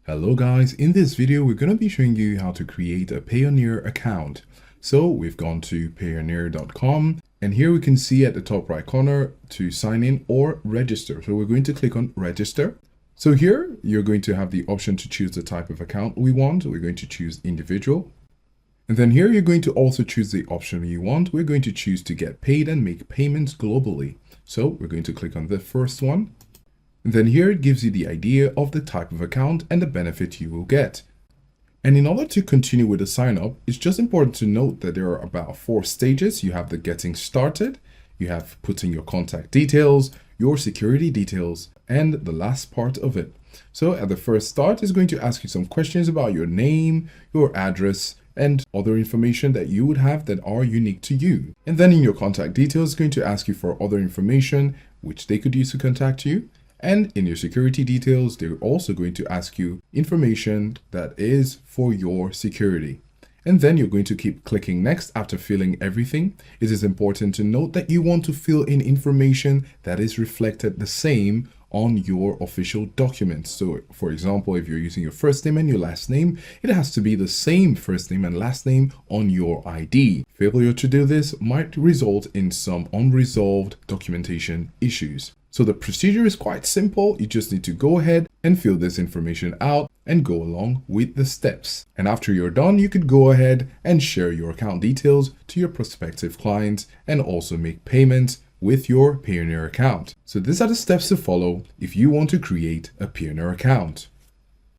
Hello guys, in this video we're going to be showing you how to create a Payoneer account. So we've gone to payoneer.com and here we can see at the top right corner to sign in or register. So we're going to click on register. So here you're going to have the option to choose the type of account we want. We're going to choose individual. And then here you're going to also choose the option you want. We're going to choose to get paid and make payments globally. So we're going to click on the first one. And then here it gives you the idea of the type of account and the benefit you will get. And in order to continue with the sign up, it's just important to note that there are about 4 stages. You have the getting started, you have putting your contact details, your security details, and the last part of it. So at the first start, it's going to ask you some questions about your name, your address, and other information that you would have that are unique to you. And then in your contact details, it's going to ask you for other information which they could use to contact you. And in your security details, they're also going to ask you information that is for your security. And then you're going to keep clicking next after filling everything. It is important to note that you want to fill in information that is reflected the same on your official documents. So for example, if you're using your first name and your last name, it has to be the same first name and last name on your ID. Failure to do this might result in some unresolved documentation issues. So the procedure is quite simple. You just need to go ahead and fill this information out and go along with the steps. And after you're done, you could go ahead and share your account details to your prospective clients and also make payments with your Payoneer account. So these are the steps to follow if you want to create a Payoneer account.